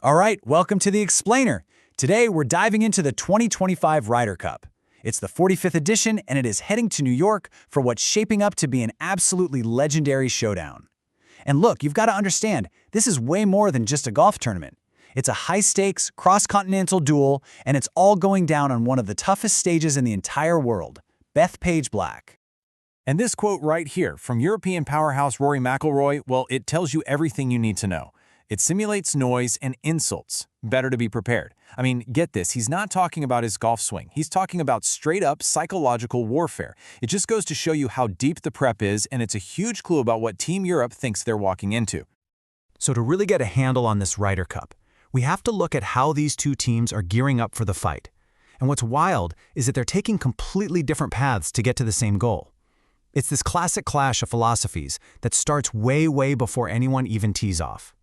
All right, welcome to the Explainer. Today, we're diving into the 2025 Ryder Cup. It's the 45th edition, and it is heading to New York for what's shaping up to be an absolutely legendary showdown. And look, you've got to understand, this is way more than just a golf tournament. It's a high-stakes, cross-continental duel, and it's all going down on one of the toughest stages in the entire world, Bethpage Black. And this quote right here from European powerhouse Rory McIlroy, well, it tells you everything you need to know. It simulates noise and insults. Better to be prepared. I mean, get this, he's not talking about his golf swing. He's talking about straight-up psychological warfare. It just goes to show you how deep the prep is, and it's a huge clue about what Team Europe thinks they're walking into. So to really get a handle on this Ryder Cup, we have to look at how these two teams are gearing up for the fight. And what's wild is that they're taking completely different paths to get to the same goal. It's this classic clash of philosophies that starts way before anyone even tees off.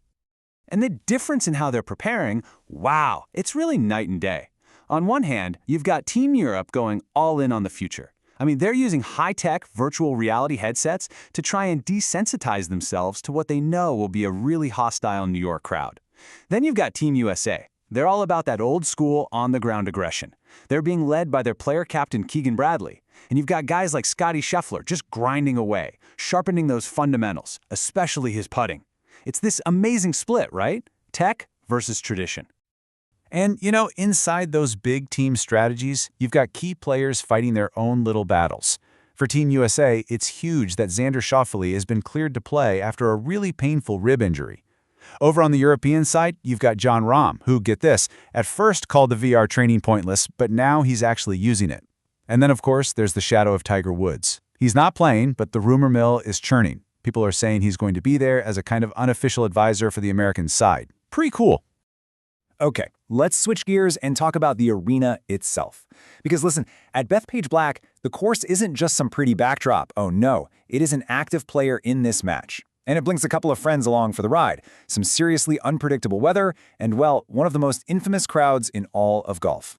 And the difference in how they're preparing, wow, it's really night and day. On one hand, you've got Team Europe going all in on the future. I mean, they're using high-tech virtual reality headsets to try and desensitize themselves to what they know will be a really hostile New York crowd. Then you've got Team USA. They're all about that old-school, on-the-ground aggression. They're being led by their player captain Keegan Bradley. And you've got guys like Scottie Scheffler just grinding away, sharpening those fundamentals, especially his putting. It's this amazing split, right? Tech versus tradition. And, inside those big team strategies, you've got key players fighting their own little battles. For Team USA, it's huge that Xander Schauffele has been cleared to play after a really painful rib injury. Over on the European side, you've got Jon Rahm, who, get this, at first called the VR training pointless, but now he's actually using it. And then, of course, there's the shadow of Tiger Woods. He's not playing, but the rumor mill is churning. People are saying he's going to be there as a kind of unofficial advisor for the American side. Pretty cool. Okay, let's switch gears and talk about the arena itself. Because listen, at Bethpage Black, the course isn't just some pretty backdrop. Oh no, it is an active player in this match. And it brings a couple of friends along for the ride. Some seriously unpredictable weather, and well, one of the most infamous crowds in all of golf.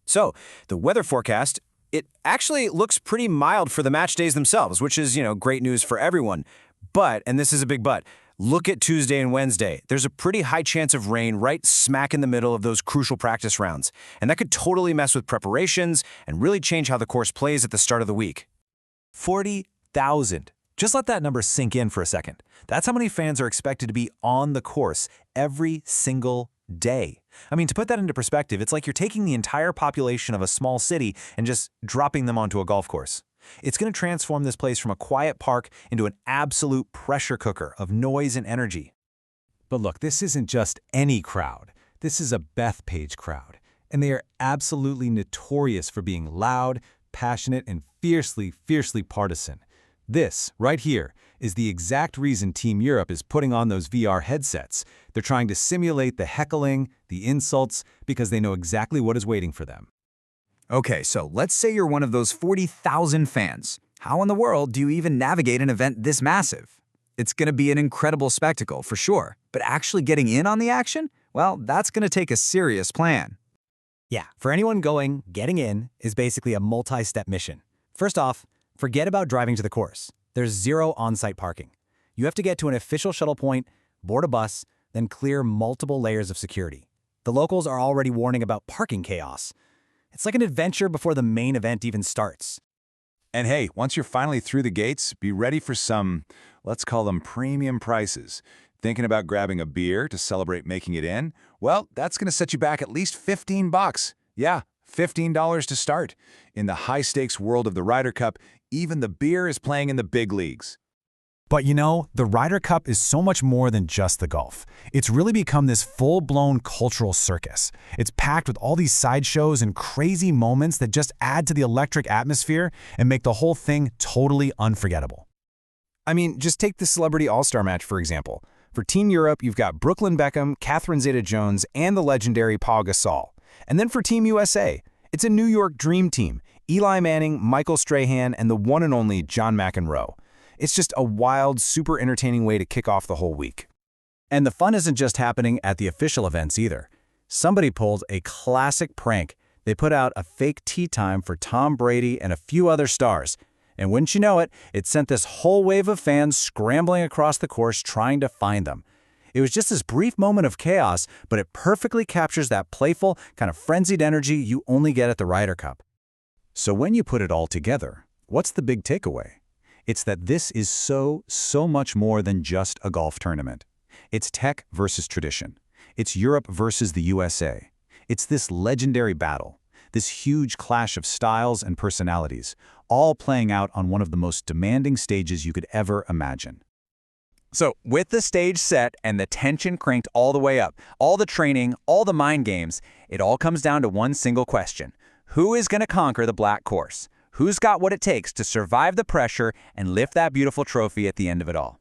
So, the weather forecast, it actually looks pretty mild for the match days themselves, which is, great news for everyone. But, and this is a big but, look at Tuesday and Wednesday. There's a pretty high chance of rain right smack in the middle of those crucial practice rounds. And that could totally mess with preparations and really change how the course plays at the start of the week. 40,000. Just let that number sink in for a second. That's how many fans are expected to be on the course every single day. I mean, to put that into perspective, it's like you're taking the entire population of a small city and just dropping them onto a golf course. It's going to transform this place from a quiet park into an absolute pressure cooker of noise and energy. But look, this isn't just any crowd. This is a Bethpage crowd. And they are absolutely notorious for being loud, passionate, and fiercely partisan. This, right here, is the exact reason Team Europe is putting on those VR headsets. They're trying to simulate the heckling, the insults, because they know exactly what is waiting for them. Okay, so let's say you're one of those 40,000 fans. How in the world do you even navigate an event this massive? It's going to be an incredible spectacle, for sure. But actually getting in on the action? Well, that's going to take a serious plan. Yeah, for anyone getting in is basically a multi-step mission. First off, forget about driving to the course. There's zero on-site parking. You have to get to an official shuttle point, board a bus, then clear multiple layers of security. The locals are already warning about parking chaos. It's like an adventure before the main event even starts. And hey, once you're finally through the gates, be ready for some, let's call them premium prices. Thinking about grabbing a beer to celebrate making it in? Well, that's going to set you back at least $15. Yeah, $15 to start. In the high-stakes world of the Ryder Cup, even the beer is playing in the big leagues. But the Ryder Cup is so much more than just the golf. It's really become this full-blown cultural circus. It's packed with all these sideshows and crazy moments that just add to the electric atmosphere and make the whole thing totally unforgettable. I mean, just take the Celebrity All-Star match, for example. For Team Europe, you've got Brooklyn Beckham, Catherine Zeta-Jones, and the legendary Paul Gasol. And then for Team USA, it's a New York dream team, Eli Manning, Michael Strahan, and the one and only John McEnroe. It's just a wild, super entertaining way to kick off the whole week. And the fun isn't just happening at the official events either. Somebody pulled a classic prank. They put out a fake tee time for Tom Brady and a few other stars. And wouldn't you know it, it sent this whole wave of fans scrambling across the course trying to find them. It was just this brief moment of chaos, but it perfectly captures that playful, kind of frenzied energy you only get at the Ryder Cup. So when you put it all together, what's the big takeaway? It's that this is so much more than just a golf tournament. It's tech versus tradition. It's Europe versus the USA. It's this legendary battle, this huge clash of styles and personalities, all playing out on one of the most demanding stages you could ever imagine. So, with the stage set and the tension cranked all the way up, all the training, all the mind games, it all comes down to one single question. Who is going to conquer the black course? Who's got what it takes to survive the pressure and lift that beautiful trophy at the end of it all?